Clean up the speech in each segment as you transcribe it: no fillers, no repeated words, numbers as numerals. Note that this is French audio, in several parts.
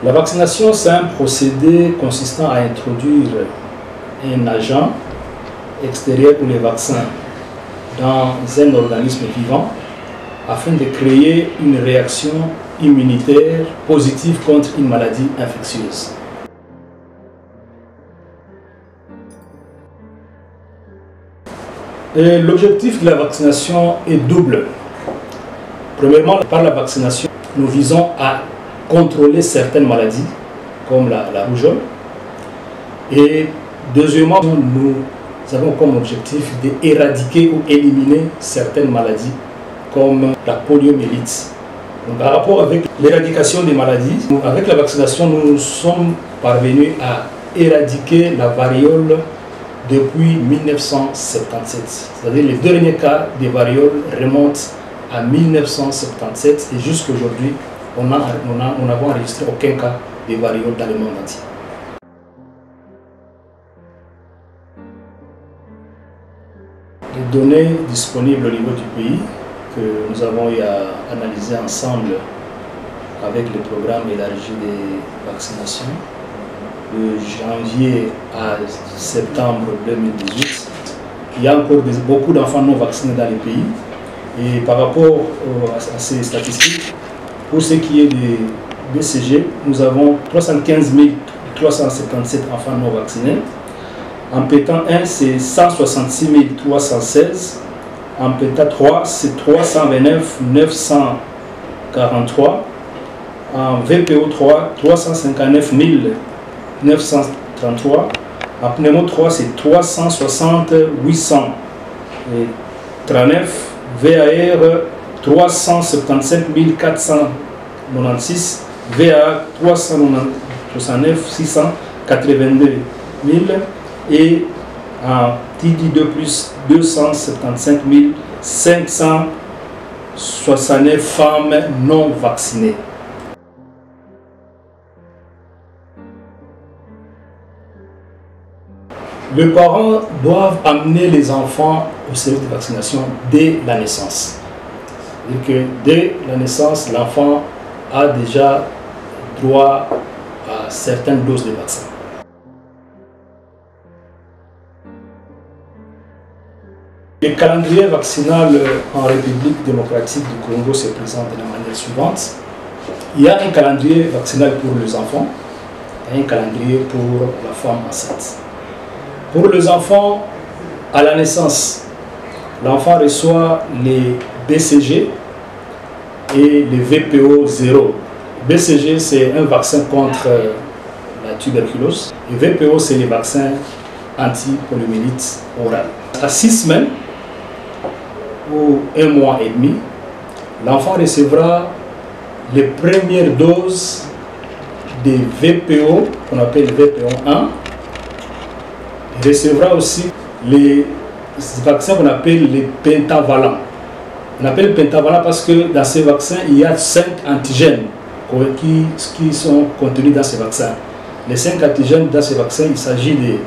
La vaccination, c'est un procédé consistant à introduire un agent extérieur ou les vaccins dans un organisme vivant afin de créer une réaction immunitaire positive contre une maladie infectieuse. L'objectif de la vaccination est double. Premièrement, par la vaccination, nous visons à contrôler certaines maladies, comme la rougeole. Et deuxièmement, nous avons comme objectif d'éradiquer ou éliminer certaines maladies, comme la poliomyélite. Donc, par rapport avec l'éradication des maladies, avec la vaccination, nous sommes parvenus à éradiquer la variole depuis 1977. C'est-à-dire les derniers cas de variole remontent à 1977 et jusqu'à aujourd'hui, nous n'avons enregistré aucun cas de variole dans le monde entier. Les données disponibles au niveau du pays que nous avons eu à analyser ensemble avec le programme élargi des vaccinations de janvier à septembre 2018, il y a encore beaucoup d'enfants non vaccinés dans les pays. Et par rapport à ces statistiques, pour ce qui est des BCG, nous avons 315 377 enfants non vaccinés. En PETA 1, c'est 166 316. En PETA 3, c'est 329 943. En VPO 3, 359 933. En Pneumo 3, c'est 360 839. VAR 377 496. VA 369 682 000. Et en TD2+, 275 569 femmes non vaccinées. Les parents doivent amener les enfants au service de vaccination dès la naissance. C'est-à-dire que dès la naissance, l'enfant a déjà droit à certaines doses de vaccins. Le calendrier vaccinal en République démocratique du Congo se présente de la manière suivante. Il y a un calendrier vaccinal pour les enfants et un calendrier pour la femme enceinte. Pour les enfants, à la naissance, l'enfant reçoit les BCG et les VPO 0. BCG, c'est un vaccin contre la tuberculose. Et VPO, c'est les vaccins anti-poliomyélite orale. À 6 semaines, ou 1 mois et demi, l'enfant recevra les premières doses des VPO, qu'on appelle VPO 1. Il recevra aussi les vaccins qu'on appelle les pentavalents. On appelle pentavalents parce que dans ces vaccins, il y a 5 antigènes qui sont contenus dans ces vaccins. Les 5 antigènes dans ces vaccins, il s'agit des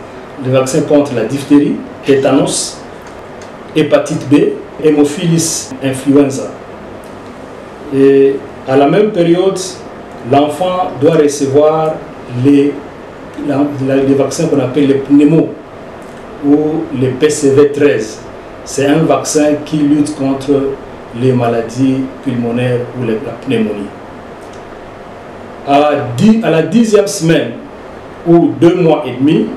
vaccins contre la diphtérie, tétanos, hépatite B, hémophilis influenza. Et à la même période, l'enfant doit recevoir les vaccins qu'on appelle les pneumo ou les PCV13. C'est un vaccin qui lutte contre les maladies pulmonaires ou la pneumonie. À la 10e semaine ou 2 mois et demi,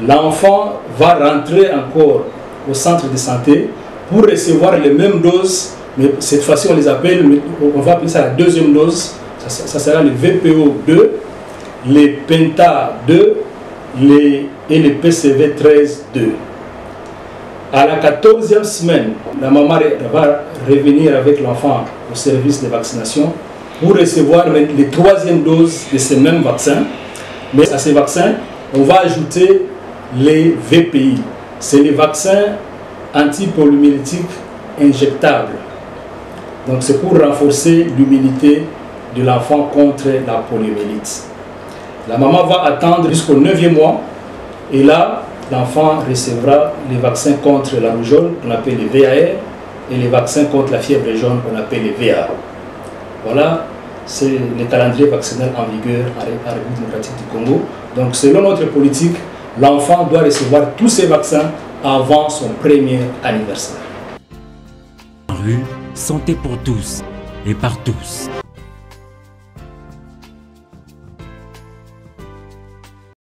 l'enfant va rentrer encore au centre de santé pour recevoir les mêmes doses, mais cette fois-ci on les appelle, on va appeler ça la 2e dose, ça sera le VPO 2, les Penta 2 et les PCV 13 2. À la 14e semaine, la maman va revenir avec l'enfant au service de vaccination pour recevoir les 3e doses de ces mêmes vaccins. Mais à ces vaccins, on va ajouter les VPI. C'est les vaccins antipoliomyélitiques injectables. Donc c'est pour renforcer l'immunité de l'enfant contre la poliomyélite. La maman va attendre jusqu'au 9e mois et là, l'enfant recevra les vaccins contre la rougeole, qu'on appelle les VAR, et les vaccins contre la fièvre jaune, qu'on appelle les VA. Voilà c'est le calendrier vaccinal en vigueur en République démocratique du Congo. Donc selon notre politique, l'enfant doit recevoir tous ces vaccins avant son premier anniversaire. En rue, santé pour tous et par tous.